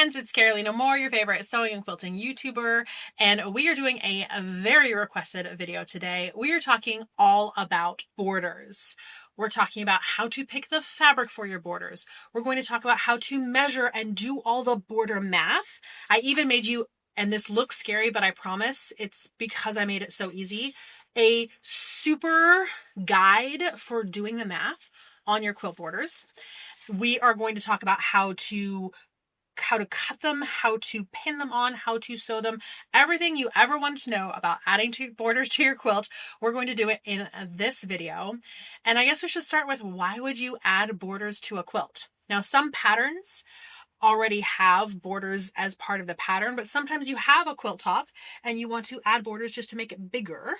friends, it's Carolina Moore, your favorite sewing and quilting YouTuber, and we are doing a very requested video today. We are talking all about borders. We're talking about how to pick the fabric for your borders. We're going to talk about how to measure and do all the border math. I even made you, and this looks scary, but I promise it's because I made it so easy, a super guide for doing the math on your quilt borders. We are going to talk about how to cut them, how to pin them on, how to sew them, everything you ever wanted to know about adding borders to your quilt. We're going to do it in this video. And I guess we should start with, why would you add borders to a quilt? Now, some patterns already have borders as part of the pattern, but sometimes you have a quilt top and you want to add borders just to make it bigger.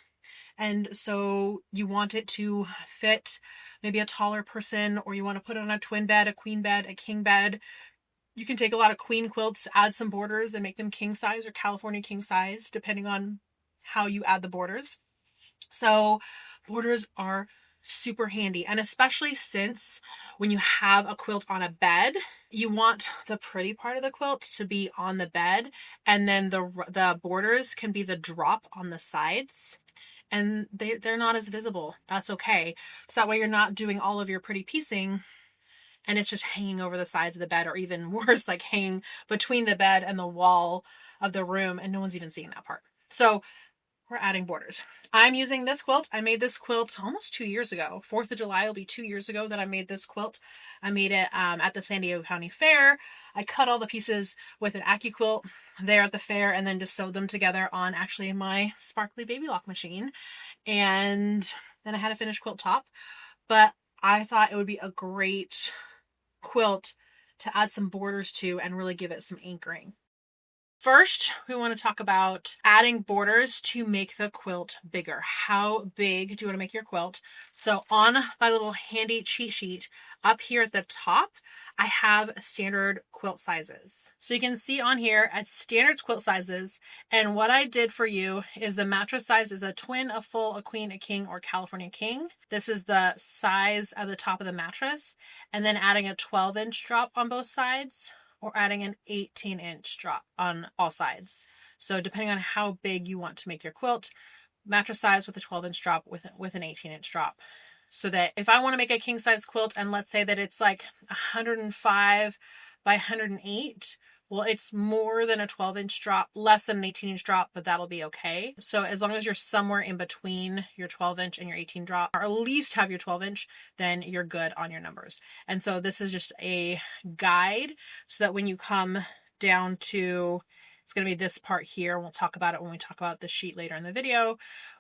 And so you want it to fit maybe a taller person, or you want to put it on a twin bed, a queen bed, a king bed. You can take a lot of queen quilts, add some borders and make them king size or California king size, depending on how you add the borders. So borders are super handy. And especially since when you have a quilt on a bed, you want the pretty part of the quilt to be on the bed. And then the borders can be the drop on the sides. And they're not as visible. That's okay. So that way you're not doing all of your pretty piecing and it's just hanging over the sides of the bed, or even worse, like hanging between the bed and the wall of the room and no one's even seeing that part. So we're adding borders. I'm using this quilt. I made this quilt almost 2 years ago. 4th of July will be 2 years ago that I made this quilt. I made it at the San Diego County Fair. I cut all the pieces with an AccuQuilt there at the fair and then just sewed them together on actually my sparkly baby lock machine. And then I had a finished quilt top. But I thought it would be a great quilt to add some borders to and really give it some anchoring. First, we want to talk about adding borders to make the quilt bigger. How big do you want to make your quilt? So on my little handy cheat sheet up here at the top, I have standard quilt sizes. So you can see on here at standard quilt sizes, and what I did for you is the mattress size is a twin, a full, a queen, a king, or California king. This is the size of the top of the mattress, and then adding a 12-inch drop on both sides, or adding an 18-inch drop on all sides. So depending on how big you want to make your quilt, mattress size with a 12-inch drop with an 18-inch drop. So that if I want to make a king size quilt, and let's say that it's like 105 by 108, well, it's more than a 12-inch drop, less than an 18-inch drop, but that'll be okay. So as long as you're somewhere in between your 12-inch and your 18 drop, or at least have your 12-inch, then you're good on your numbers. And so this is just a guide so that when you come down to, it's going to be this part here, we'll talk about it when we talk about the sheet later in the video,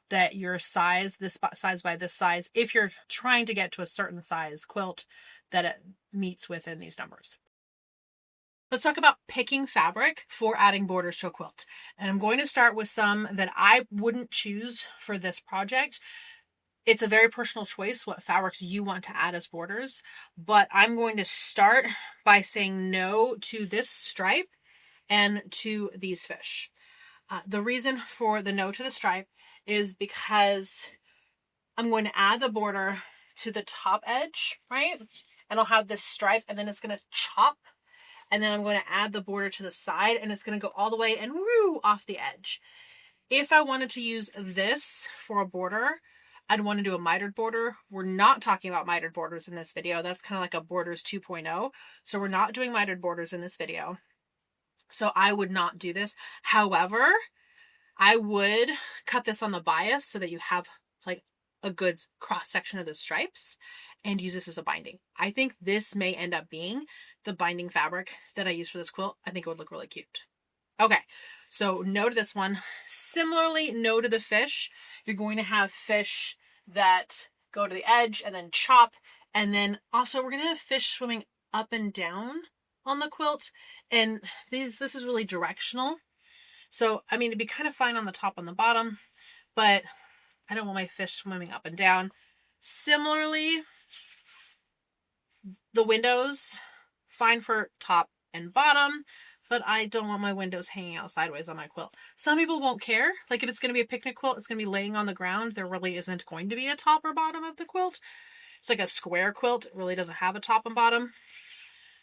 that your size, this size by this size, if you're trying to get to a certain size quilt, that it meets within these numbers. Let's talk about picking fabric for adding borders to a quilt. And I'm going to start with some that I wouldn't choose for this project. It's a very personal choice what fabrics you want to add as borders, but I'm going to start by saying no to this stripe and to these fish. The reason for the no to the stripe is because I'm going to add the border to the top edge, right? And I'll have this stripe and then it's going to chop. And then I'm going to add the border to the side and it's going to go all the way and woo off the edge. If I wanted to use this for a border, I'd want to do a mitered border. We're not talking about mitered borders in this video. That's kind of like a borders 2.0. So we're not doing mitered borders in this video. So I would not do this. However, I would cut this on the bias so that you have like a good cross section of the stripes and use this as a binding. I think this may end up being the binding fabric that I use for this quilt. I think it would look really cute. Okay, so no to this one. Similarly, no to the fish. You're going to have fish that go to the edge and then chop. And then also we're going to have fish swimming up and down on the quilt. And this is really directional. So, I mean, it'd be kind of fine on the top and the bottom, but I don't want my fish swimming up and down. Similarly, the windows, fine for top and bottom, but I don't want my windows hanging out sideways on my quilt. Some people won't care. Like if it's going to be a picnic quilt, it's going to be laying on the ground. There really isn't going to be a top or bottom of the quilt. It's like a square quilt. It really doesn't have a top and bottom.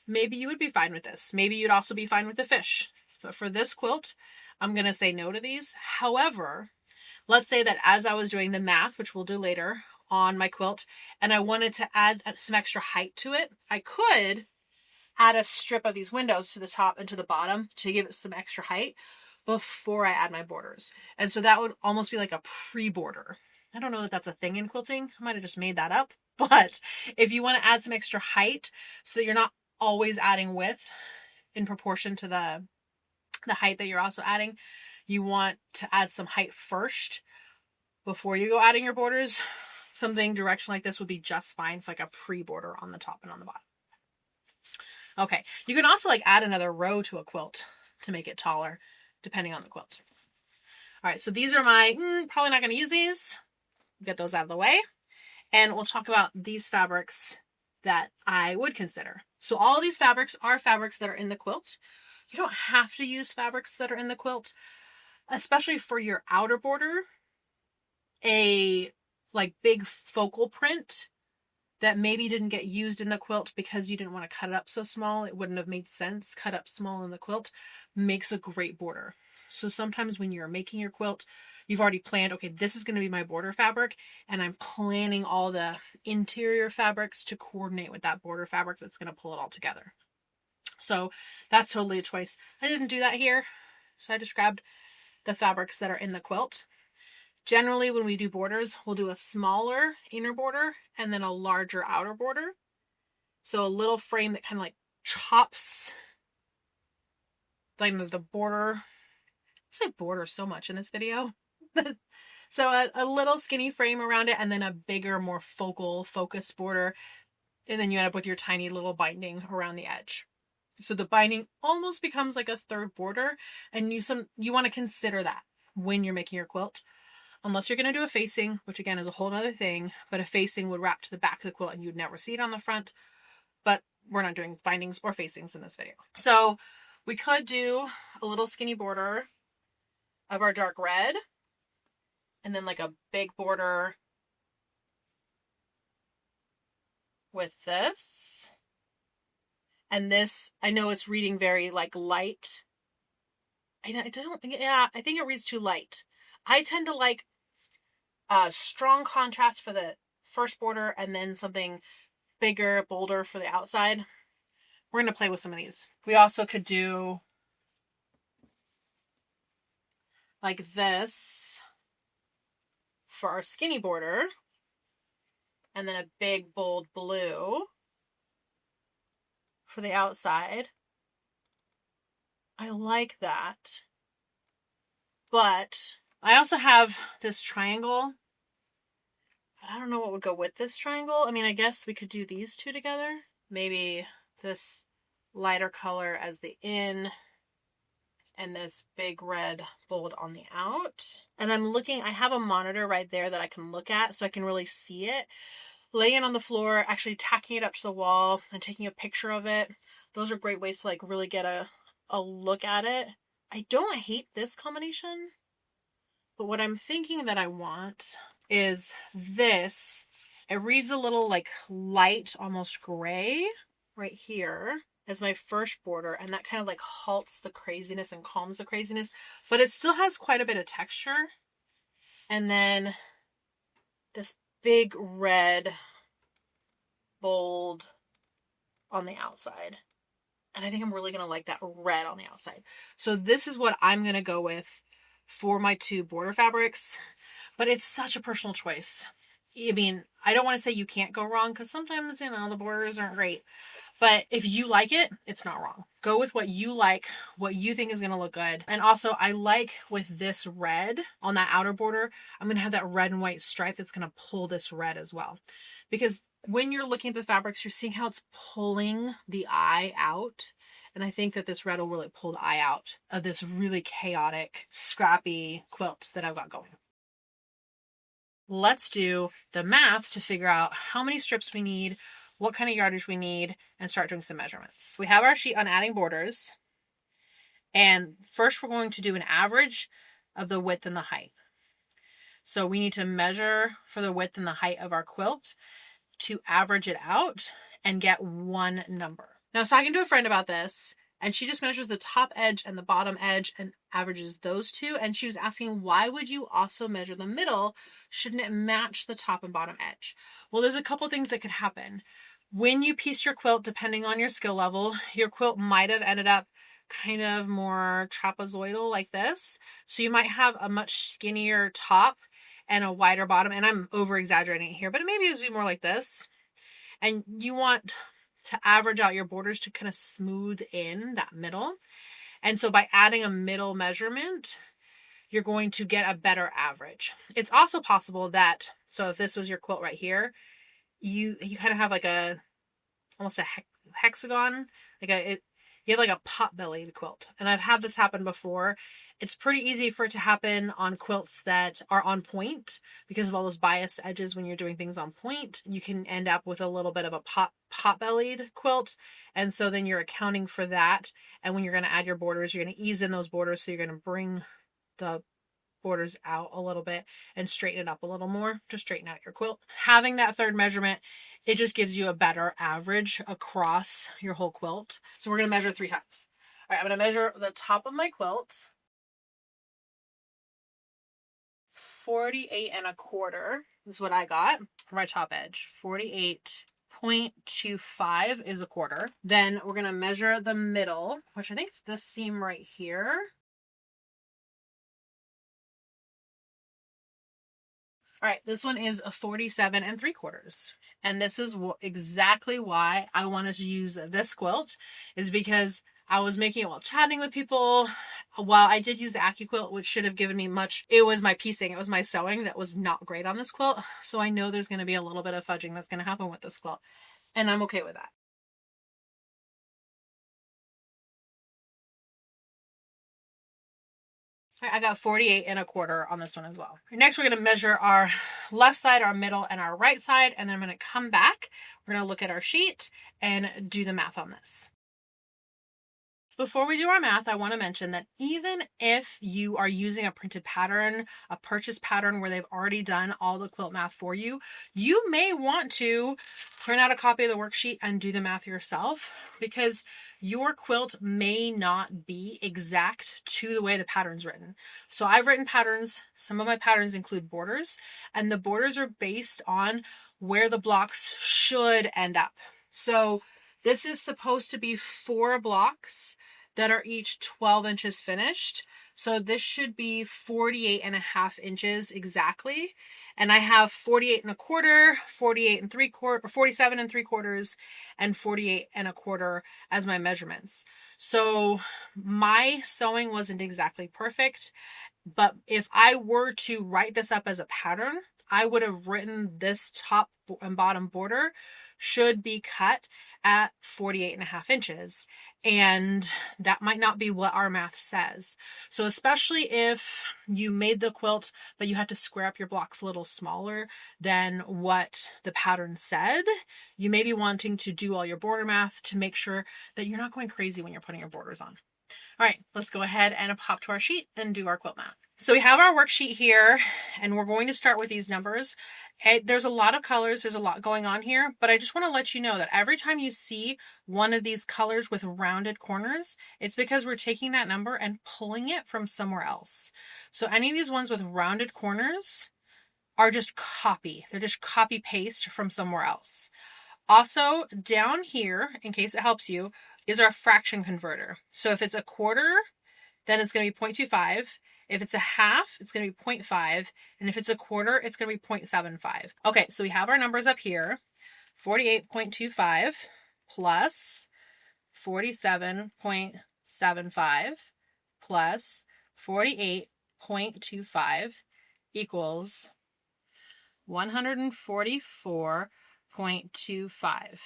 maybe you would be fine with this. Maybe you'd also be fine with the fish. But for this quilt, I'm going to say no to these. However, let's say that as I was doing the math, which we'll do later on my quilt, and I wanted to add some extra height to it, I could add a strip of these windows to the top and to the bottom to give it some extra height before I add my borders. And so that would almost be like a pre-border. I don't know that that's a thing in quilting. I might have just made that up. But if you want to add some extra height so that you're not always adding width in proportion to the height that you're also adding, you want to add some height first before you go adding your borders. Something direction like this would be just fine for like a pre-border on the top and on the bottom. Okay, you can also like add another row to a quilt to make it taller, depending on the quilt. All right, so these are my, probably not going to use these. Get those out of the way. And we'll talk about these fabrics that I would consider. So all of these fabrics are fabrics that are in the quilt. You don't have to use fabrics that are in the quilt, especially for your outer border. A like big focal print that maybe didn't get used in the quilt because you didn't want to cut it up so small. It wouldn't have made sense. Cut up small in the quilt makes a great border. So sometimes when you're making your quilt, you've already planned, okay, this is going to be my border fabric, and I'm planning all the interior fabrics to coordinate with that border fabric that's going to pull it all together. So that's totally a choice. I didn't do that here. So I just grabbed the fabrics that are in the quilt. Generally, when we do borders, we'll do a smaller inner border and then a larger outer border. So a little frame that kind of like chops like the border. I say border so much in this video. So a little skinny frame around it, and then a bigger, more focused border. And then you end up with your tiny little binding around the edge. So the binding almost becomes like a third border, and you want to consider that when you're making your quilt. Unless you're going to do a facing, which again is a whole other thing, but a facing would wrap to the back of the quilt and you'd never see it on the front. But we're not doing bindings or facings in this video. So we could do a little skinny border of our dark red, and then like a big border with this. And this, I know it's reading very like light. I think it reads too light. I tend to like a strong contrast for the first border and then something bigger, bolder for the outside. We're going to play with some of these. We also could do like this for our skinny border, and then a big bold blue for the outside. I like that. But I also have this triangle. I don't know what would go with this triangle. I mean, I guess we could do these two together. Maybe this lighter color as the in, and this big red bold on the out. And I'm looking, I have a monitor right there that I can look at so I can really see it. Laying it on the floor, actually tacking it up to the wall and taking a picture of it. Those are great ways to like really get a look at it. I don't hate this combination, but what I'm thinking that I want is this. It reads a little like light, almost gray right here as my first border, and that kind of like halts the craziness and calms the craziness, but it still has quite a bit of texture. And then this big red bold on the outside. And I think I'm really going to like that red on the outside. So this is what I'm going to go with for my two border fabrics. But it's such a personal choice. I mean, I don't want to say you can't go wrong, because sometimes, the borders aren't great. But if you like it, it's not wrong. Go with what you like, what you think is going to look good. And also, I like with this red on that outer border, I'm going to have that red and white stripe that's going to pull this red as well. Because when you're looking at the fabrics, you're seeing how it's pulling the eye out. And I think that this red will really pull the eye out of this really chaotic, scrappy quilt that I've got going. Let's do the math to figure out how many strips we need, what kind of yardage we need, and start doing some measurements. We have our sheet on adding borders. And first we're going to do an average of the width and the height. So we need to measure for the width and the height of our quilt to average it out and get one number. Now I was talking to a friend about this, and she just measures the top edge and the bottom edge and averages those two. And she was asking, why would you also measure the middle? Shouldn't it match the top and bottom edge? Well, there's a couple things that could happen. When you piece your quilt, depending on your skill level, your quilt might have ended up kind of more trapezoidal like this. So you might have a much skinnier top and a wider bottom. And I'm over exaggerating it here, but it maybe is more like this. And you want to average out your borders to kind of smooth in that middle. And so by adding a middle measurement, you're going to get a better average. It's also possible that, so if this was your quilt right here, you kind of have like almost a hexagon, you have like a pot-bellied quilt. And I've had this happen before. It's pretty easy for it to happen on quilts that are on point because of all those biased edges. When you're doing things on point, you can end up with a little bit of a pot-bellied quilt. And so then you're accounting for that. And when you're going to add your borders, you're going to ease in those borders. So you're going to bring the borders out a little bit and straighten it up a little more to straighten out your quilt. Having that third measurement, it just gives you a better average across your whole quilt. So we're going to measure 3 times. All right, I'm going to measure the top of my quilt. 48.25 is what I got for my top edge. 48.25 is a quarter. Then we're going to measure the middle, which I think is this seam right here. All right, this one is a 47.75. And this is exactly why I wanted to use this quilt, is because I was making it while chatting with people. While I did use the AccuQuilt, which should have given me much, it was my piecing, it was my sewing that was not great on this quilt. So I know there's going to be a little bit of fudging that's going to happen with this quilt. And I'm okay with that. I got 48.25 on this one as well. Next, we're going to measure our left side, our middle, and our right side. And then I'm going to come back. We're going to look at our sheet and do the math on this. Before we do our math, I want to mention that even if you are using a printed pattern, a purchase pattern where they've already done all the quilt math for you, you may want to print out a copy of the worksheet and do the math yourself, because your quilt may not be exact to the way the pattern's written. So I've written patterns. Some of my patterns include borders, and the borders are based on where the blocks should end up. So this is supposed to be 4 blocks that are each 12 inches finished. So this should be 48.5 inches exactly. And I have 48.25, 48.75, or 47.75, and 48.25 as my measurements. So my sewing wasn't exactly perfect, but if I were to write this up as a pattern, I would have written this top and bottom border should be cut at 48.5 inches. And that might not be what our math says. So especially if you made the quilt, but you had to square up your blocks a little smaller than what the pattern said, you may be wanting to do all your border math to make sure that you're not going crazy when you're putting your borders on. All right, let's go ahead and pop to our sheet and do our quilt math. So we have our worksheet here, and we're going to start with these numbers. There's a lot of colors, there's a lot going on here, but I just want to let you know that every time you see one of these colors with rounded corners, it's because we're taking that number and pulling it from somewhere else. So any of these ones with rounded corners are just copy. They're just copy paste from somewhere else. Also, down here, in case it helps you, is our fraction converter. So if it's a quarter, then it's going to be 0.25. If it's a half, it's going to be 0.5. And if it's a quarter, it's going to be 0.75. Okay, so we have our numbers up here. 48.25 plus 47.75 plus 48.25 equals 144.25.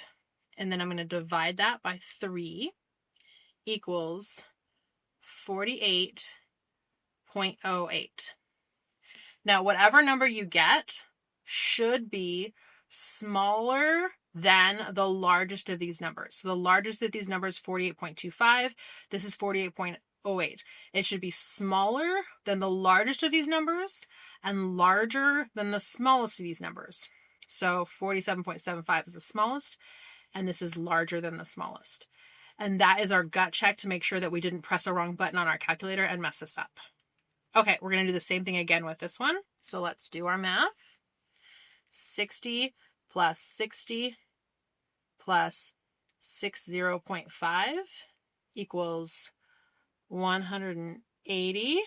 And then I'm going to divide that by 3 equals 48.08. Now, whatever number you get should be smaller than the largest of these numbers. So the largest of these numbers, 48.25. This is 48.08. It should be smaller than the largest of these numbers and larger than the smallest of these numbers. So 47.75 is the smallest, and this is larger than the smallest. And that is our gut check to make sure that we didn't press a wrong button on our calculator and mess this up. Okay, we're going to do the same thing again with this one. So let's do our math. 60 plus 60 plus 60.5 equals 180.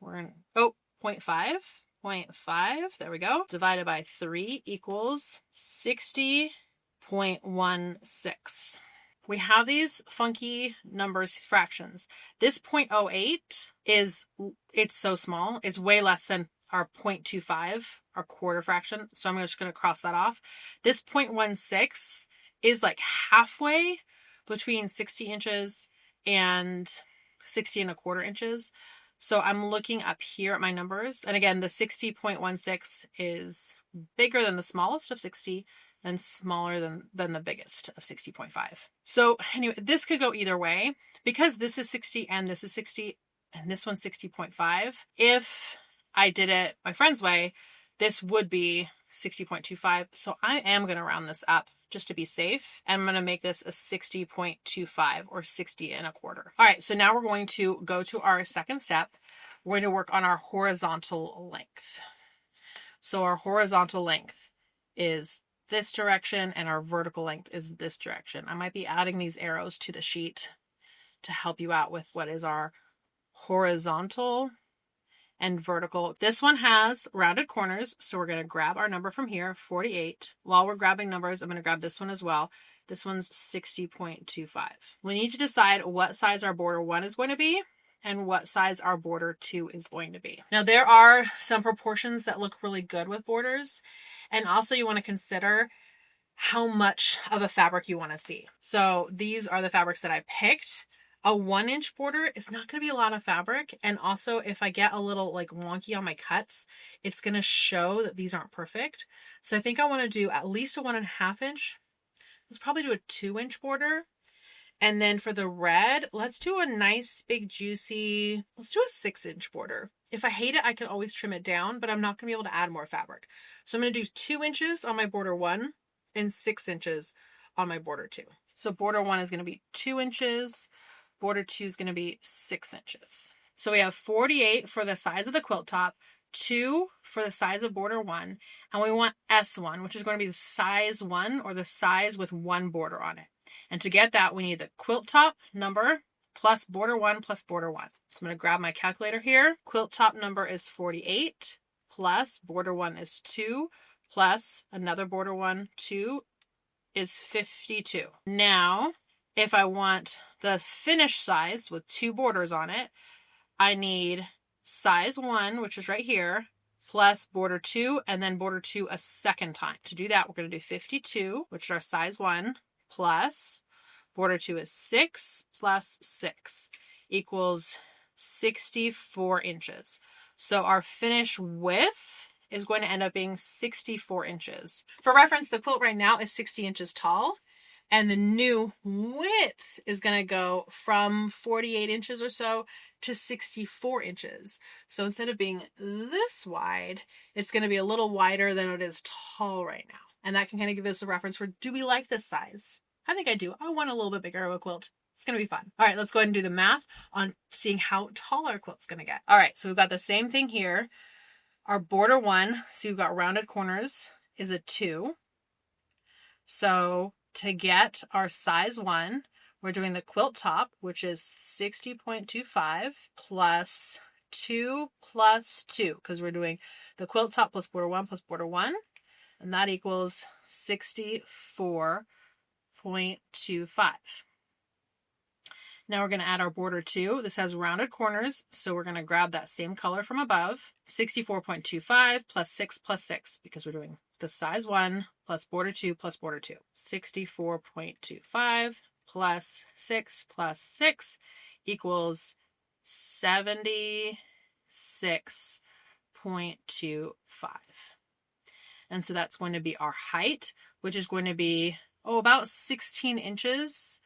We're in, 0.5. 0.5, there we go. Divided by 3 equals 60.16. We have these funky numbers, fractions. This 0.08 it's so small. It's way less than our 0.25, our quarter fraction. So I'm just going to cross that off. This 0.16 is like halfway between 60 inches and 60 1/4 inches. So I'm looking up here at my numbers. And again, the 60.16 is bigger than the smallest of 60 and smaller than the biggest of 60.5. So anyway, this could go either way. Because this is 60 and this is 60 and this one's 60.5. If I did it my friend's way, this would be 60.25. So I am going to round this up just to be safe. And I'm going to make this a 60.25 or 60 1/4. All right, so now we're going to go to our second step. We're going to work on our horizontal length. So our horizontal length is this direction and our vertical length is this direction. I might be adding these arrows to the sheet to help you out with what is our horizontal and vertical. This one has rounded corners, so we're going to grab our number from here, 48. While we're grabbing numbers, I'm going to grab this one as well. This one's 60.25. We need to decide what size our border 1 is going to be and what size our border 2 is going to be. Now, there are some proportions that look really good with borders, and also you want to consider how much of a fabric you want to see. So these are the fabrics that I picked. A 1-inch border is not going to be a lot of fabric. And also if I get a little like wonky on my cuts, it's going to show that these aren't perfect. So I think I want to do at least a 1.5 inch. Let's probably do a 2-inch border. And then for the red, let's do a nice big juicy, let's do a 6-inch border. If I hate it, I can always trim it down, but I'm not going to be able to add more fabric. So I'm going to do 2 inches on my border 1 and 6 inches on my border 2. So border 1 is going to be 2 inches. Border 2 is going to be 6 inches. So we have 48 for the size of the quilt top, 2 for the size of border 1, and we want S1, which is going to be the size 1 or the size with 1 border on it. And to get that, we need the quilt top number plus border 1 plus border 1. So I'm going to grab my calculator here. Quilt top number is 48 plus border 1 is 2 plus another border 1, 2 is 52. Now, if I want the finished size with 2 borders on it, I need size 1, which is right here, plus border 2, and then border 2 a second time. To do that, we're going to do 52, which is our size 1, plus border 2 is 6 plus 6 equals 64 inches. So our finished width is going to end up being 64 inches. For reference, the quilt right now is 60 inches tall. And the new width is going to go from 48 inches or so to 64 inches. So instead of being this wide, it's going to be a little wider than it is tall right now. And that can kind of give us a reference for, do we like this size? I think I do. I want a little bit bigger of a quilt. It's going to be fun. All right, let's go ahead and do the math on seeing how tall our quilt's going to get. All right, so we've got the same thing here. Our border 1, see we've got rounded corners, is a 2. So to get our size 1, we're doing the quilt top, which is 60.25 plus 2 plus 2, because we're doing the quilt top plus border 1 plus border 1, and that equals 64.25. Now we're going to add our border 2. This has rounded corners, so we're going to grab that same color from above. 64.25 plus 6 plus 6, because we're doing the size 1 plus border 2 plus border 2. 64.25 plus 6 equals 76.25. And so that's going to be our height, which is going to be, about 16 inches.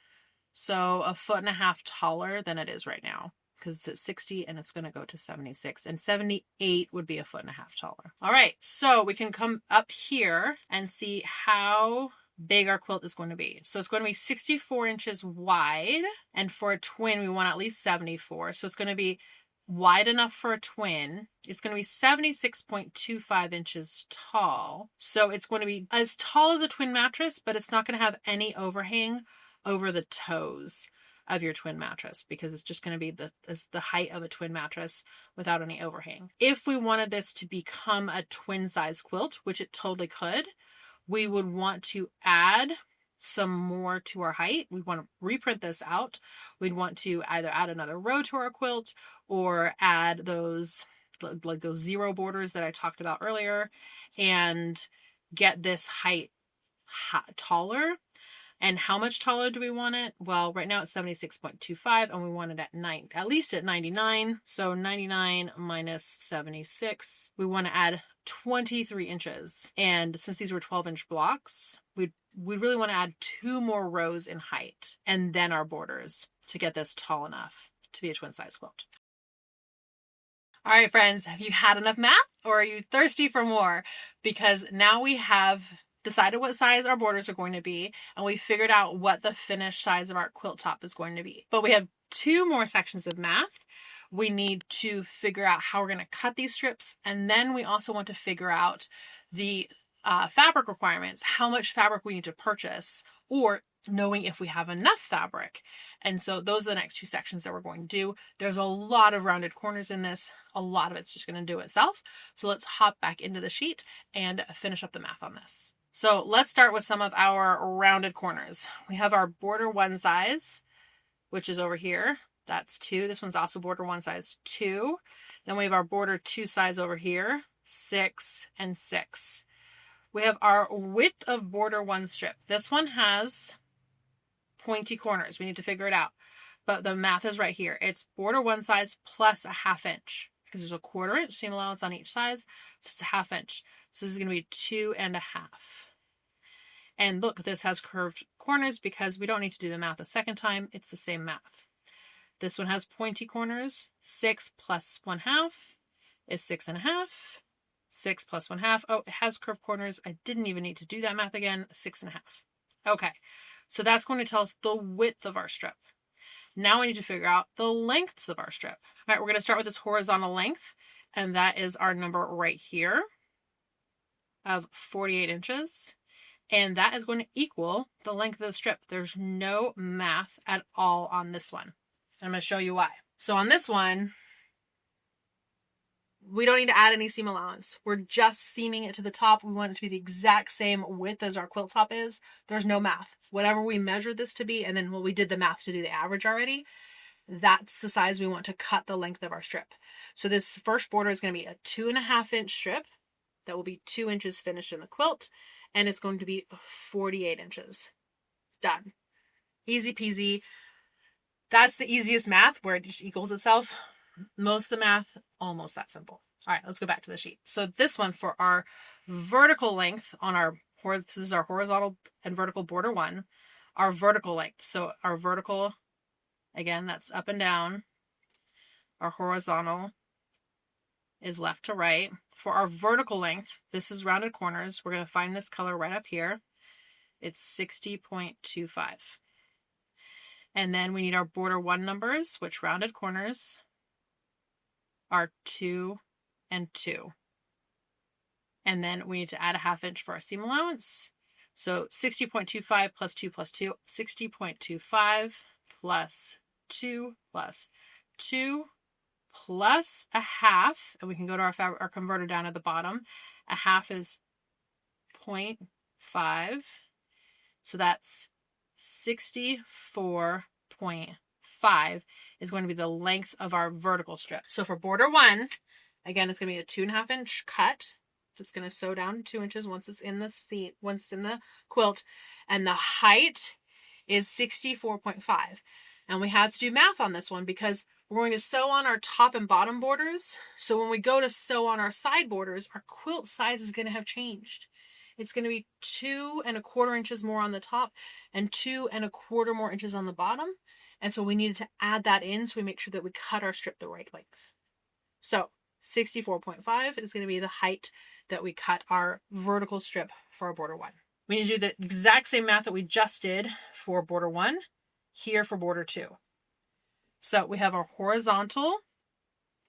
So 1.5 feet taller than it is right now, because it's at 60 and it's going to go to 76, and 78 would be 1.5 feet taller. All right, so we can come up here and see how big our quilt is going to be. So it's going to be 64 inches wide, and for a twin we want at least 74. So it's going to be wide enough for a twin. It's going to be 76.25 inches tall. So it's going to be as tall as a twin mattress, but it's not going to have any overhang over the toes of your twin mattress, because it's just going to be the height of a twin mattress without any overhang. If we wanted this to become a twin size quilt, which it totally could, we would want to add some more to our height. We want to reprint this out. We'd want to either add another row to our quilt or add those, like those zero borders that I talked about earlier, and get this height taller. And how much taller do we want it? Well, right now it's 76.25 and we want it at least at 99. So 99 minus 76, we want to add 23 inches. And since these were 12-inch blocks, we really want to add 2 more rows in height and then our borders to get this tall enough to be a twin size quilt. All right, friends, have you had enough math, or are you thirsty for more? Because now we have decided what size our borders are going to be, and we figured out what the finished size of our quilt top is going to be. But we have 2 more sections of math. We need to figure out how we're going to cut these strips, and then we also want to figure out the fabric requirements, how much fabric we need to purchase, or knowing if we have enough fabric. And so those are the next 2 sections that we're going to do. There's a lot of rounded corners in this. A lot of it's just going to do itself. So let's hop back into the sheet and finish up the math on this. So let's start with some of our rounded corners. We have our border 1 size, which is over here. That's 2. This one's also border 1 size 2. Then we have our border 2 size over here, 6 and 6. We have our width of border 1 strip. This one has pointy corners. We need to figure it out. But the math is right here. It's border 1 size plus a 1/2 inch, because there's a 1/4 inch seam allowance on each side. So it's a 1/2 inch. So this is going to be 2 1/2. And look, this has curved corners because we don't need to do the math a second time. It's the same math. This one has pointy corners. 6 plus 1/2 is 6 1/2. 6 plus 1/2. Oh, it has curved corners. I didn't even need to do that math again. 6 1/2. Okay, so that's going to tell us the width of our strip. Now we need to figure out the lengths of our strip. All right, we're going to start with this horizontal length, and that is our number right here of 48 inches. And that is going to equal the length of the strip. There's no math at all on this one. I'm going to show you why. So on this one, we don't need to add any seam allowance. We're just seaming it to the top. We want it to be the exact same width as our quilt top is. There's no math. Whatever we measured this to be, and then we did the math to do the average already, that's the size we want to cut the length of our strip. So this first border is going to be a 2 1/2 inch strip that will be 2 inches finished in the quilt, and it's going to be 48 inches. Done. Easy peasy. That's the easiest math, where it just equals itself. Most of the math, almost that simple. All right, let's go back to the sheet. So this one, for our vertical length on our, this is our horizontal and vertical border 1, our vertical length. So our vertical, again, that's up and down. Our horizontal is left to right. For our vertical length, this is rounded corners. We're going to find this color right up here. It's 60.25. And then we need our border 1 numbers, which rounded corners are 2 and 2. And then we need to add a 1/2 inch for our seam allowance. So 60.25 plus 2 plus 2, 60.25 plus 2 plus 2 plus a 1/2, and we can go to our converter down at the bottom. A 1/2 is 0.5, so that's 64.5 is going to be the length of our vertical strip. So for border 1, again, it's going to be a 2 1/2 inch cut. It's going to sew down 2 inches once it's in the seat, once it's in the quilt, and the height is 64.5. And we had to do math on this one because we're going to sew on our top and bottom borders. So when we go to sew on our side borders, our quilt size is going to have changed. It's going to be 2 1/4 inches more on the top and 2 1/4 more inches on the bottom. And so we needed to add that in so we make sure that we cut our strip the right length. So 64.5 is going to be the height that we cut our vertical strip for our border 1. We need to do the exact same math that we just did for border 1 here for border 2. So we have our horizontal.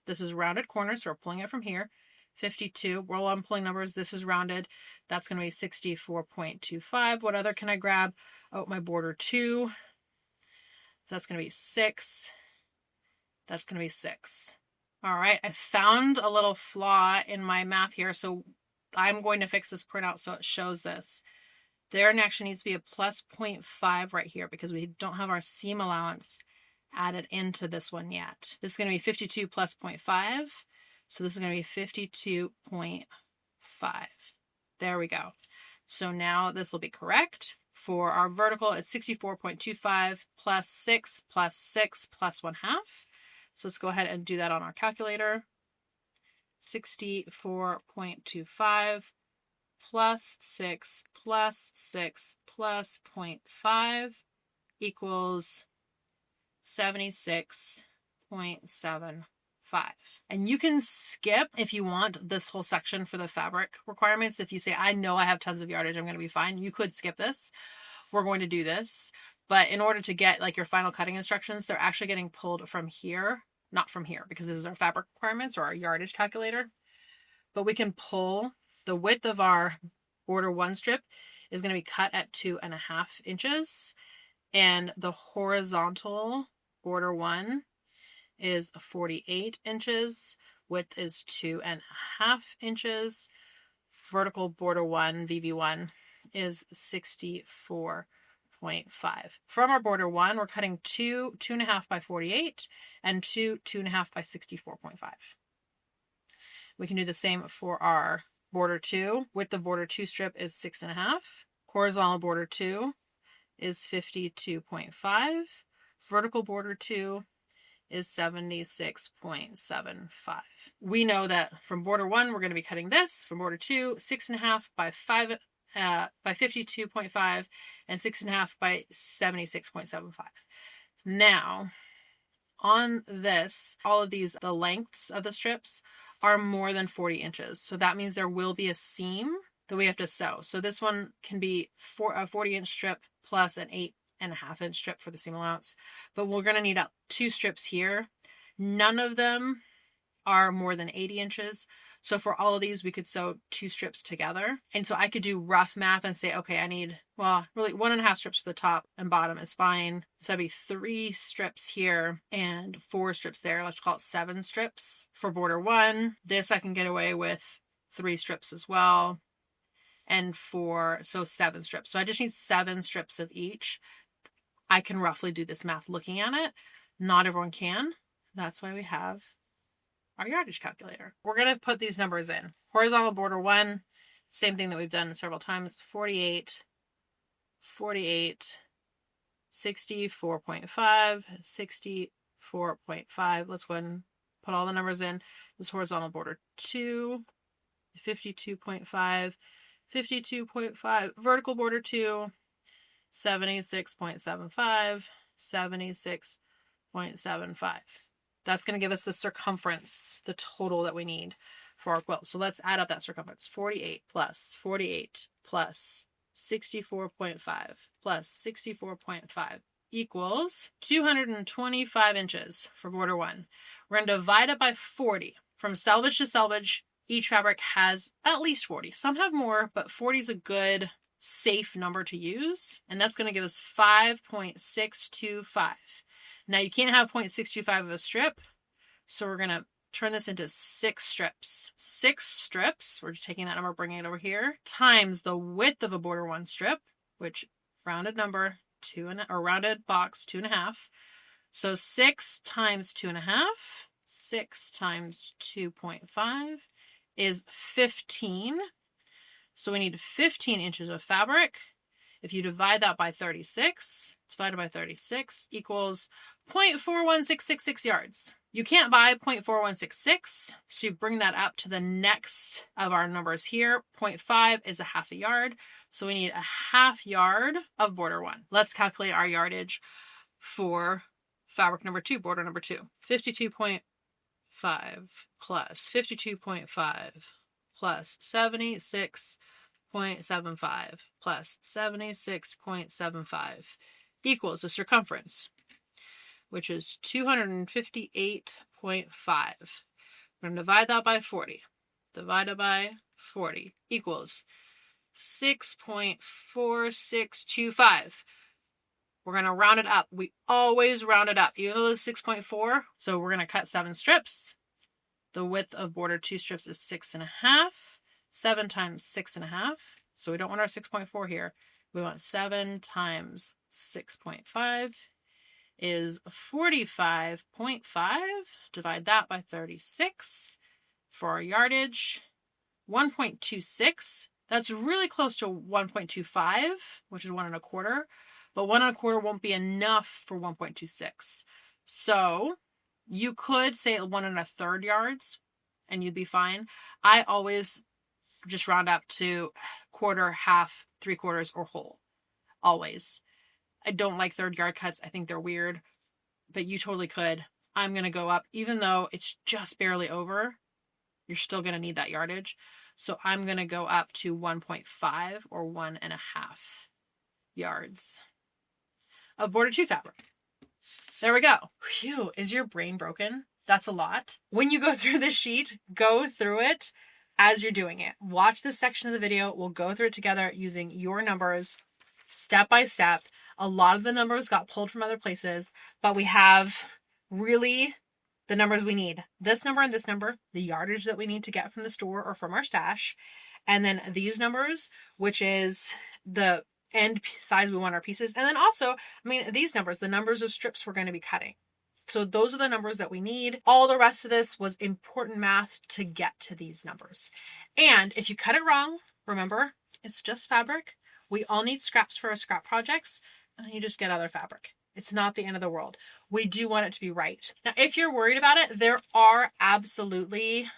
This is rounded corners, so we're pulling it from here. 52. While I'm pulling numbers, this is rounded. That's going to be 64.25. What other can I grab? Oh, my border 2. So that's going to be 6. That's going to be 6. All right, I found a little flaw in my math here, so I'm going to fix this printout so it shows this. There actually needs to be a plus 0.5 right here because we don't have our seam allowance added into this one yet. This is going to be 52 plus 0.5. So this is going to be 52.5. There we go. So now this will be correct. For our vertical, it's 64.25 plus 6 plus 6 plus 1/2. So let's go ahead and do that on our calculator. 64.25 plus 6 plus 6 plus 0.5 equals 76.75. And you can skip, if you want, this whole section for the fabric requirements. If you say, I know I have tons of yardage, I'm going to be fine, you could skip this. We're going to do this. But in order to get like your final cutting instructions, they're actually getting pulled from here, not from here, because this is our fabric requirements or our yardage calculator. But we can pull the width of our border 1 strip is going to be cut at 2.5 inches. And the horizontal border 1 is 48 inches. Width is 2.5 inches. Vertical border 1, VV1, is 64.5. From our border 1, we're cutting 2.5 by 48 and 2.5 by 64.5. We can do the same for our border 2. Width of border 2 strip is 6.5. Horizontal border 2 is 52.5. Vertical border 2 is 76.75. We know that from border 1, we're going to be cutting this. From border 2, 6.5 by 5 by 52.5 and 6.5 by 76.75. Now, on this, all of these, the lengths of the strips are more than 40 inches. So that means there will be a seam that we have to sew. So this one can be a 40-inch strip plus an 8.5-inch strip for the seam allowance. But we're going to need 2 strips here. None of them are more than 80 inches. So for all of these, we could sew 2 strips together. And so I could do rough math and say, okay, I need, well, really 1.5 strips for the top and bottom is fine. So that'd be 3 strips here and 4 strips there. Let's call it 7 strips for border 1. This I can get away with 3 strips as well. And so 7 strips. So I just need 7 strips of each. I can roughly do this math looking at it. Not everyone can. That's why we have our yardage calculator. We're going to put these numbers in. Horizontal border 1, same thing that we've done several times. 48, 48, 64.5, 64.5. Let's go ahead and put all the numbers in. This horizontal border 2, 52.5, 52.5. Vertical border 2, 76.75, 76.75. That's going to give us the circumference, the total that we need for our quilt. So let's add up that circumference. 48 plus 64.5 plus 64.5 equals 225 inches for border 1. We're going to divide it by 40. From selvage to selvage, each fabric has at least 40. Some have more, but 40 is a good, safe number to use. And that's going to give us 5.625. Now you can't have 0.625 of a strip, so we're going to turn this into 6 strips. 6 strips, we're just taking that number, bringing it over here, times the width of a border 1 strip, which rounded number, rounded box, 2.5. So 6 times 2.5, 6 times 2.5 is 15. So we need 15 inches of fabric. If you divide that by 36, divided by 36 equals 0.41666 yards. You can't buy 0.4166, so you bring that up to the next of our numbers here. 0.5 is a half a yard, so we need a half yard of border 1. Let's calculate our yardage for fabric number 2, border number 2. 52.5 plus 52.5 plus 76.75 76.75 plus 76.75 equals the circumference, which is 258.5. We're going to divide that by 40. Divided by 40 equals 6.4625. We're going to round it up. We always round it up, even though it's 6.4. So we're going to cut 7 strips. The width of border 2 strips is 6.5. 7 times 6.5. So we don't want our 6.4 here. We want 7 times 6.5 is 45.5. Divide that by 36 for our yardage. 1.26. That's really close to 1.25, which is 1 1/4. But 1 1/4 won't be enough for 1.26. So you could say 1 1/3 yards and you'd be fine. I always just round up to quarter, half, 3/4, or whole. Always. I don't like third yard cuts. I think they're weird, but you totally could. I'm going to go up, even though it's just barely over, you're still going to need that yardage. So I'm going to go up to 1.5 or 1.5 yards of border 2 fabric. There we go. Phew, is your brain broken? That's a lot. When you go through this sheet, go through it as you're doing it. Watch this section of the video. We'll go through it together using your numbers step by step. A lot of the numbers got pulled from other places, but we have really the numbers we need. This number and this number, the yardage that we need to get from the store or from our stash, and then these numbers, which is the end size we want our pieces. And then also, these numbers, the numbers of strips we're going to be cutting. So those are the numbers that we need. All the rest of this was important math to get to these numbers. And if you cut it wrong, remember, it's just fabric. We all need scraps for our scrap projects, and then you just get other fabric. It's not the end of the world. We do want it to be right. Now, if you're worried about it, there are absolutely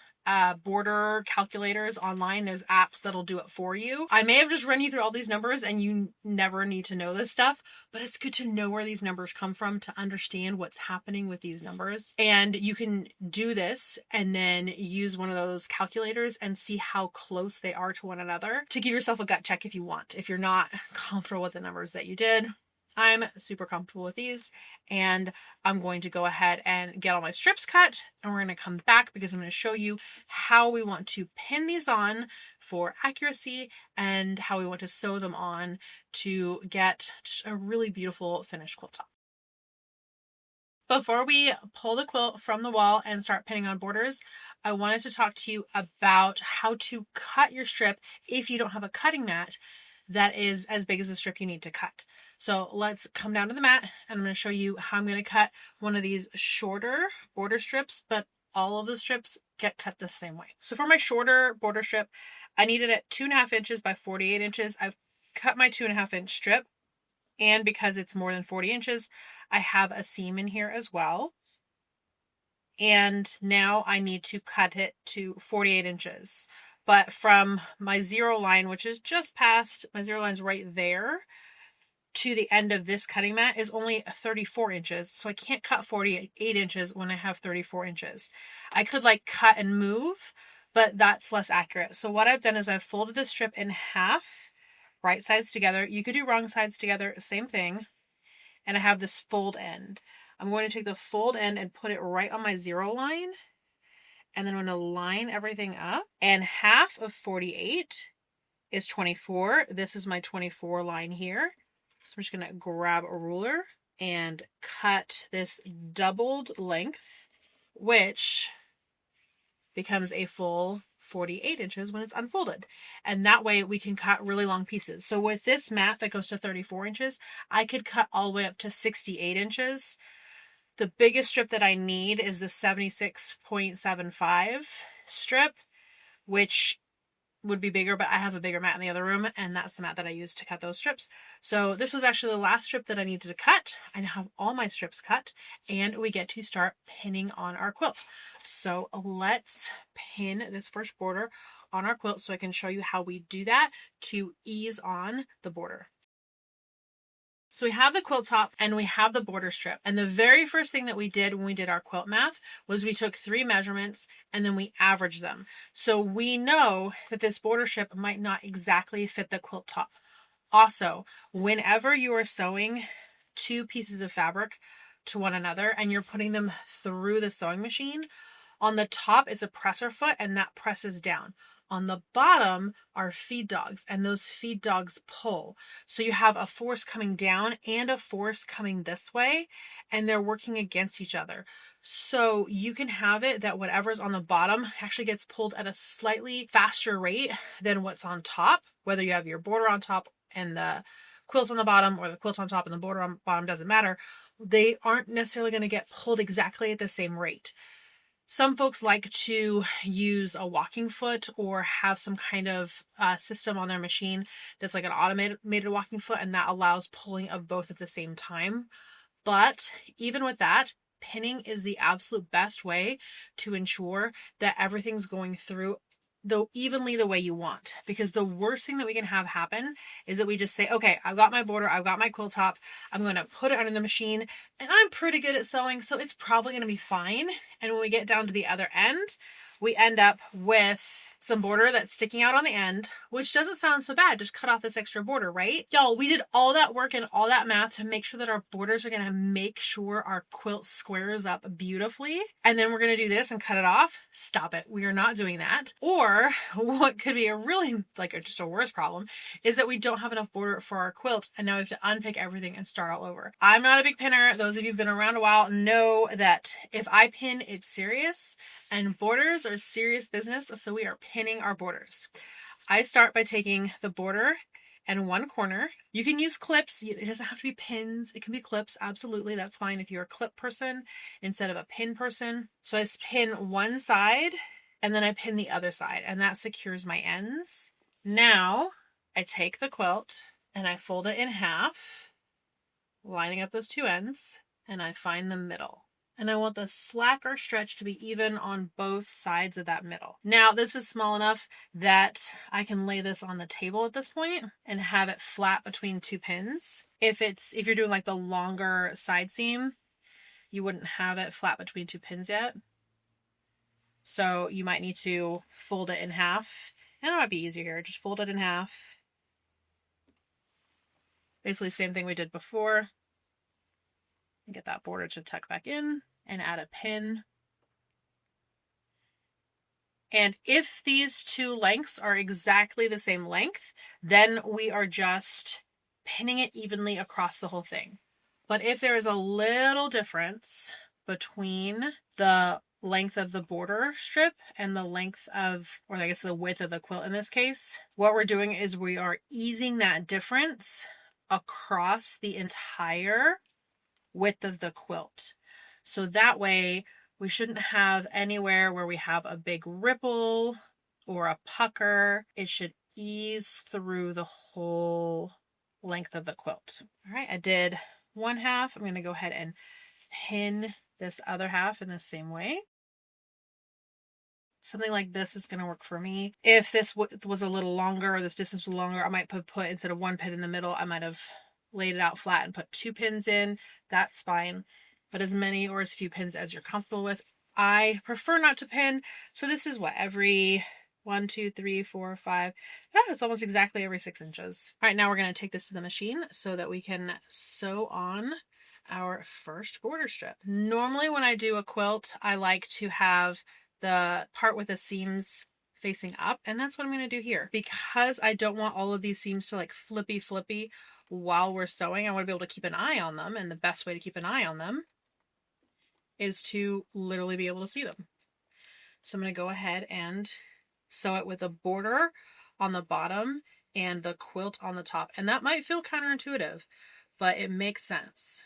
border calculators online. There's apps that'll do it for you. I may have just run you through all these numbers and you never need to know this stuff, but it's good to know where these numbers come from to understand what's happening with these numbers. And you can do this and then use one of those calculators and see how close they are to one another to give yourself a gut check if you want. If you're not comfortable with the numbers that you did, I'm super comfortable with these, and I'm going to go ahead and get all my strips cut, and we're going to come back because I'm going to show you how we want to pin these on for accuracy and how we want to sew them on to get just a really beautiful finished quilt top. Before we pull the quilt from the wall and start pinning on borders, I wanted to talk to you about how to cut your strip if you don't have a cutting mat that is as big as the strip you need to cut. So let's come down to the mat and I'm going to show you how I'm going to cut one of these shorter border strips, but all of the strips get cut the same way. So for my shorter border strip, I needed it 2.5 inches by 48 inches. I've cut my 2.5 inch strip, and because it's more than 40 inches, I have a seam in here as well. And now I need to cut it to 48 inches. But from my zero line, which is just past, my zero line's right there, to the end of this cutting mat is only 34 inches. So I can't cut 48 inches when I have 34 inches. I could cut and move, but that's less accurate. So what I've done is I've folded the strip in half, right sides together. You could do wrong sides together, same thing. And I have this fold end. I'm going to take the fold end and put it right on my zero line. And then I'm going to line everything up. And half of 48 is 24. This is my 24 line here. So I'm just going to grab a ruler and cut this doubled length, which becomes a full 48 inches when it's unfolded. And that way we can cut really long pieces. So with this mat that goes to 34 inches, I could cut all the way up to 68 inches. The biggest strip that I need is the 76.75 strip, which would be bigger, but I have a bigger mat in the other room, and that's the mat that I used to cut those strips. So this was actually the last strip that I needed to cut. I now have all my strips cut, and we get to start pinning on our quilt. So let's pin this first border on our quilt so I can show you how we do that to ease on the border. So we have the quilt top and we have the border strip. And the very first thing that we did when we did our quilt math was we took 3 measurements and then we averaged them. So we know that this border strip might not exactly fit the quilt top. Also, whenever you are sewing 2 pieces of fabric to one another and you're putting them through the sewing machine, on the top is a presser foot and that presses down. On the bottom are feed dogs, and those feed dogs pull. So you have a force coming down and a force coming this way, and they're working against each other. So you can have it that whatever's on the bottom actually gets pulled at a slightly faster rate than what's on top, whether you have your border on top and the quilt on the bottom, or the quilt on top and the border on the bottom, doesn't matter. They aren't necessarily going to get pulled exactly at the same rate. Some folks like to use a walking foot or have some kind of system on their machine that's like an automated walking foot, and that allows pulling of both at the same time. But even with that, pinning is the absolute best way to ensure that everything's going through evenly the way you want. Because the worst thing that we can have happen is that we just say, okay, I've got my border, I've got my quilt top, I'm going to put it under the machine, and I'm pretty good at sewing, so it's probably going to be fine. And when we get down to the other end, we end up with some border that's sticking out on the end, which doesn't sound so bad. Just cut off this extra border, right? Y'all, we did all that work and all that math to make sure that our borders are going to make sure our quilt squares up beautifully. And then we're going to do this and cut it off. Stop it. We are not doing that. Or what could be a really, just a worse problem is that we don't have enough border for our quilt, and now we have to unpick everything and start all over. I'm not a big pinner. Those of you who've been around a while know that if I pin, it's serious, and borders are serious business, so we are pinning our borders. I start by taking the border and one corner. You can use clips. It doesn't have to be pins. It can be clips. Absolutely. That's fine if you're a clip person instead of a pin person. So I pin one side and then I pin the other side, and that secures my ends. Now I take the quilt and I fold it in half, lining up those 2 ends, and I find the middle. And I want the slack or stretch to be even on both sides of that middle. Now, this is small enough that I can lay this on the table at this point and have it flat between 2 pins. If you're doing like the longer side seam, you wouldn't have it flat between 2 pins yet. So you might need to fold it in half. And it might be easier here. Just fold it in half. Basically, same thing we did before. Get that border to tuck back in and add a pin. And if these 2 lengths are exactly the same length, then we are just pinning it evenly across the whole thing. But if there is a little difference between the length of the border strip and the length of, or I guess the width of the quilt in this case, what we're doing is we are easing that difference across the entire width of the quilt. So that way we shouldn't have anywhere where we have a big ripple or a pucker. It should ease through the whole length of the quilt. All right, I did one half. I'm going to go ahead and pin this other half in the same way. Something like this is going to work for me. If this was a little longer, or this distance was longer, I might put instead of 1 pin in the middle, I might have laid it out flat and put 2 pins in. That's fine. But as many or as few pins as you're comfortable with. I prefer not to pin. So this is every 1, 2, 3, 4, 5. Yeah, it's almost exactly every 6 inches. All right, now we're going to take this to the machine so that we can sew on our first border strip. Normally when I do a quilt, I like to have the part with the seams facing up, and that's what I'm going to do here. Because I don't want all of these seams to flippy while we're sewing, I want to be able to keep an eye on them, and the best way to keep an eye on them is to literally be able to see them. So I'm going to go ahead and sew it with a border on the bottom and the quilt on the top. And that might feel counterintuitive, but it makes sense.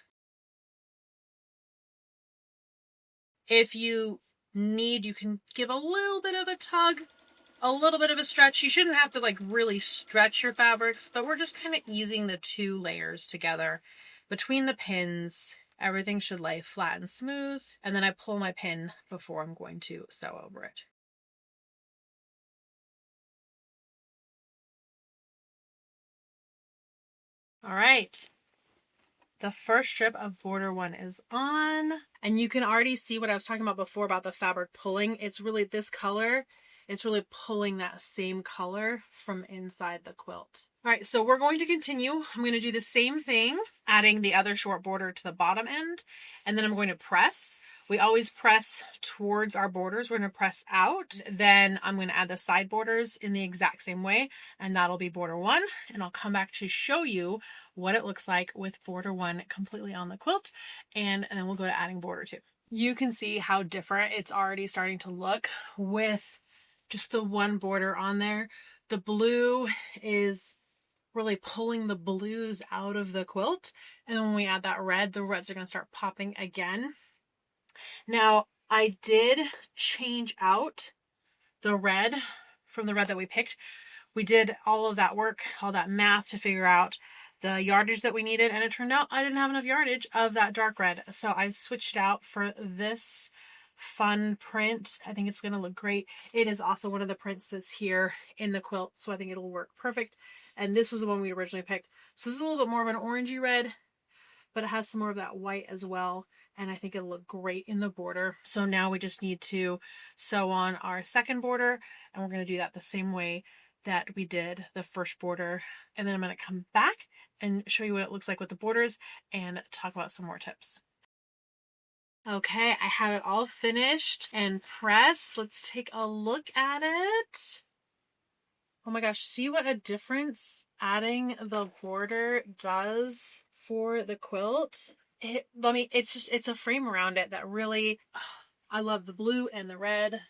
If you need, you can give a little bit of a tug, a little bit of a stretch. You shouldn't have to really stretch your fabrics, but we're just kind of easing the 2 layers together. Between the pins, everything should lay flat and smooth. And then I pull my pin before I'm going to sew over it. All right. The first strip of border 1 is on, and you can already see what I was talking about before about the fabric pulling. It's really this color. It's really pulling that same color from inside the quilt. All right, so we're going to continue. I'm going to do the same thing, adding the other short border to the bottom end, and then I'm going to press. We always press towards our borders. We're going to press out. Then I'm going to add the side borders in the exact same way, and that'll be border 1. And I'll come back to show you what it looks like with border 1 completely on the quilt, and then we'll go to adding border 2. You can see how different it's already starting to look with just the one border on there. The blue is really pulling the blues out of the quilt. And then when we add that red, the reds are going to start popping again. Now, I did change out the red from the red that we picked. We did all of that work, all that math to figure out the yardage that we needed. And it turned out I didn't have enough yardage of that dark red. So I switched out for this fun print. I think it's going to look great. It is also one of the prints that's here in the quilt, so I think it'll work perfect. And this was the one we originally picked. So this is a little bit more of an orangey red, but it has some more of that white as well, and I think it'll look great in the border. So now we just need to sew on our second border, and we're going to do that the same way that we did the first border. And then I'm going to come back and show you what it looks like with the borders and talk about some more tips. Okay, I have it all finished and pressed. Let's take a look at it. Oh my gosh, see what a difference adding the border does for the quilt. It's a frame around it that really, I love the blue and the red,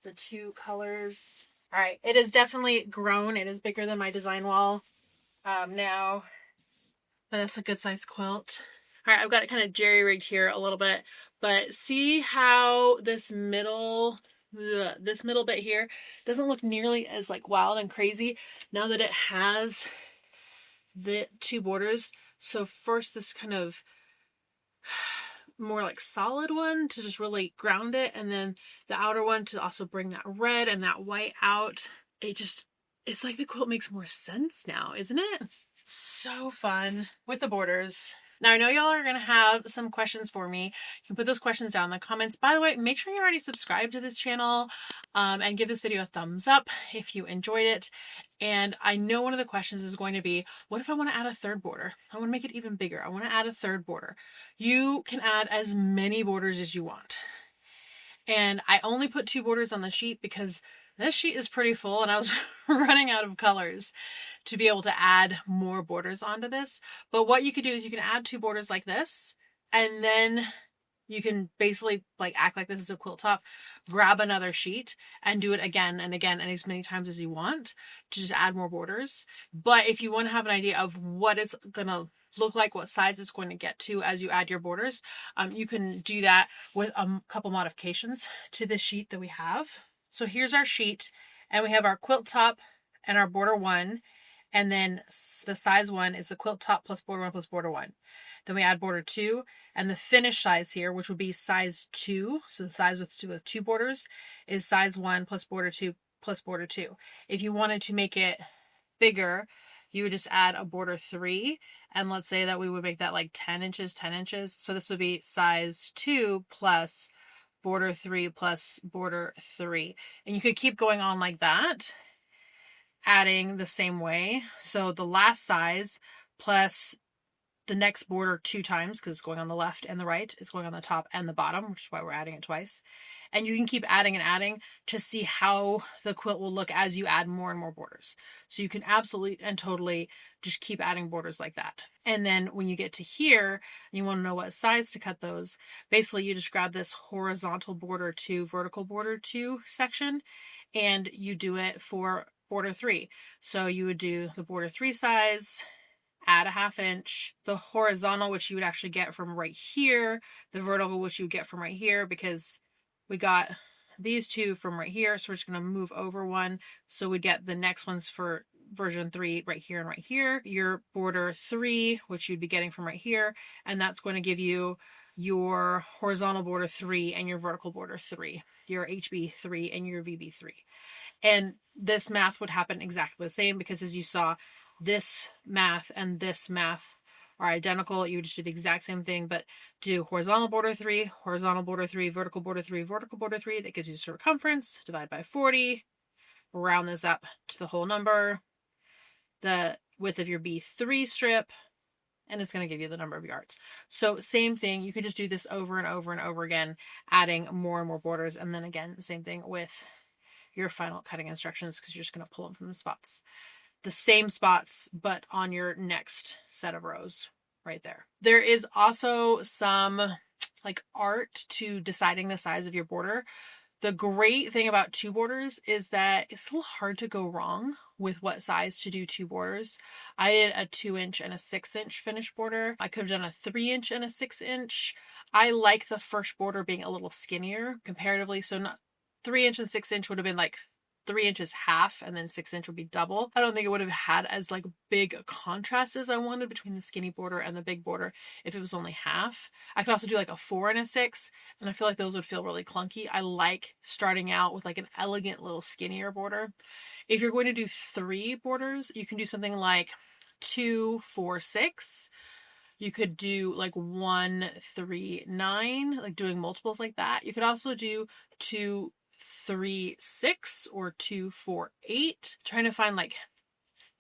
the two colors. All right, it is definitely grown. It is bigger than my design wall now, but that's a good size quilt. All right, I've got it kind of jerry-rigged here a little bit, but see how this middle bit here doesn't look nearly as like wild and crazy now that it has the two borders. So first this kind of more like solid one to just really ground it, and then the outer one to also bring that red and that white out. It's like the quilt makes more sense now, isn't it? So fun with the borders. Now, I know y'all are going to have some questions for me. You can put those questions down in the comments. By the way, make sure you're already subscribed to this channel and give this video a thumbs up if you enjoyed it. And I know one of the questions is going to be, what if I want to add a third border? I want to make it even bigger. I want to add a third border. You can add as many borders as you want. And I only put 2 borders on the sheet because this sheet is pretty full and I was running out of colors to be able to add more borders onto this. But what you could do is you can add 2 borders like this, and then you can basically like act like this is a quilt top, grab another sheet and do it again and again and as many times as you want to just add more borders. But if you want to have an idea of what it's gonna look like, what size it's going to get to as you add your borders, you can do that with a couple modifications to the sheet that we have. So here's our sheet, and we have our quilt top and our border 1, and then the size 1 is the quilt top plus border 1 plus border 1. Then we add border 2, and the finished size here, which would be size 2, so the size with 2 borders, is size 1 plus border 2 plus border 2. If you wanted to make it bigger, you would just add a border 3, and let's say that we would make that like 10 inches. So this would be size 2 plus border 3 plus border 3. And you could keep going on like that, adding the same way. So the last size plus the next border 2 times, because it's going on the left and the right, it's going on the top and the bottom, which is why we're adding it twice. And you can keep adding and adding to see how the quilt will look as you add more and more borders. So you can absolutely and totally just keep adding borders like that. And then when you get to here and you want to know what size to cut those, basically you just grab this horizontal border 2, vertical border 2 section, and you do it for border 3. So you would do the border 3 size, add a 1/2 inch, the horizontal, which you would actually get from right here, the vertical, which you would get from right here, because we got these 2 from right here. So we're just going to move over 1. So we get the next ones for version 3 right here and right here. Your border 3, which you'd be getting from right here. And that's going to give you your horizontal border 3 and your vertical border 3, your HB 3 and your VB 3. And this math would happen exactly the same, because as you saw, this math and this math are identical, you would just do the exact same thing, but do horizontal border 3, horizontal border 3, vertical border 3, vertical border 3. That gives you circumference. Divide by 40. Round this up to the whole number. The width of your B3 strip, and it's going to give you the number of yards. So same thing, you could just do this over and over and over again, adding more and more borders. And then again, the same thing with your final cutting instructions, because you're just going to pull them from the same spots, but on your next set of rows right there. There is also some like art to deciding the size of your border. The great thing about 2 borders is that it's a little hard to go wrong with what size to do 2 borders. I did a 2-inch and a 6-inch finished border. I could have done a 3-inch and a 6-inch. I like the first border being a little skinnier comparatively. So not 3-inch and 6-inch would have been like 3 inches half, and then 6-inch would be double. I don't think it would have had as like big a contrast as I wanted between the skinny border and the big border if it was only half. I could also do like a 4 and a 6, and I feel like those would feel really clunky. I like starting out with like an elegant little skinnier border. If you're going to do 3 borders, you can do something like 2, 4, 6. You could do like 1, 3, 9, like doing multiples like that. You could also do 2, 3, 6 or 2, 4, 8. Trying to find like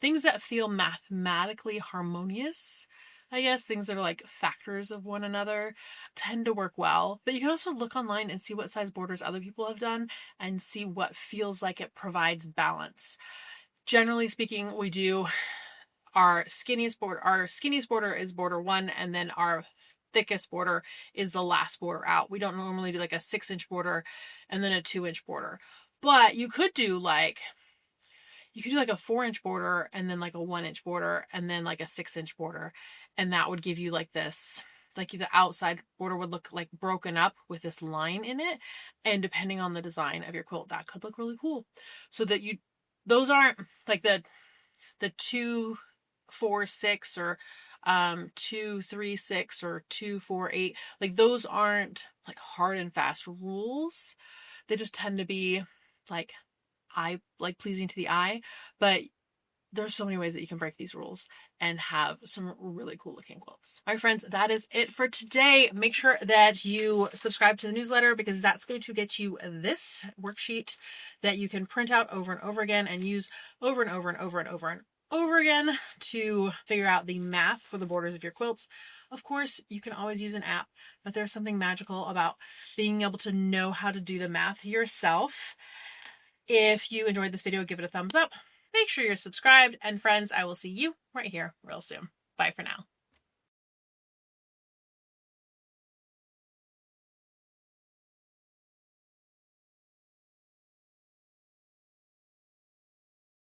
things that feel mathematically harmonious. I guess things that are like factors of one another tend to work well. But you can also look online and see what size borders other people have done and see what feels like it provides balance. Generally speaking, we do our skinniest border. Our skinniest border is border 1, and then our thickest border is the last border out. We don't normally do like a 6-inch border and then a 2-inch border. But you could do like a 4-inch border and then like a 1-inch border and then like a 6-inch border. And that would give you like this, like the outside border would look like broken up with this line in it. And depending on the design of your quilt, that could look really cool. So that those aren't like the 2, 4, 6 or 2, 3, 6 or 2, 4, 8. Like those aren't like hard and fast rules. They just tend to be like pleasing to the eye. But there's so many ways that you can break these rules and have some really cool looking quilts. All right, friends, that is it for today. Make sure that you subscribe to the newsletter, because that's going to get you this worksheet that you can print out over and over again and use over and over and over and over and over again to figure out the math for the borders of your quilts. Of course, you can always use an app, but there's something magical about being able to know how to do the math yourself. If you enjoyed this video, give it a thumbs up. Make sure you're subscribed. And friends, I will see you right here real soon. Bye for now.